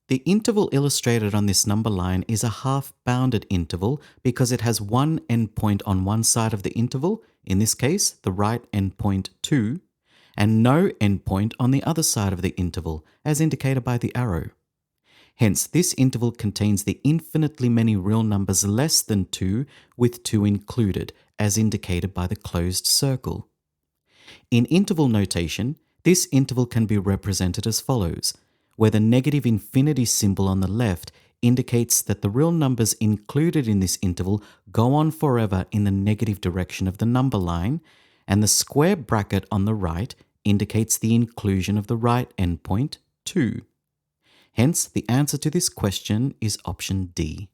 The interval illustrated on this number line is a half-bounded interval because it has one endpoint on one side of the interval, in this case the right endpoint 2, and no endpoint on the other side of the interval, as indicated by the arrow. Hence, this interval contains the infinitely many real numbers less than 2 with 2 included, as indicated by the closed circle. In interval notation, this interval can be represented as follows, where the negative infinity symbol on the left indicates that the real numbers included in this interval go on forever in the negative direction of the number line, and the square bracket on the right indicates the inclusion of the right endpoint, 2. Hence, the answer to this question is option D.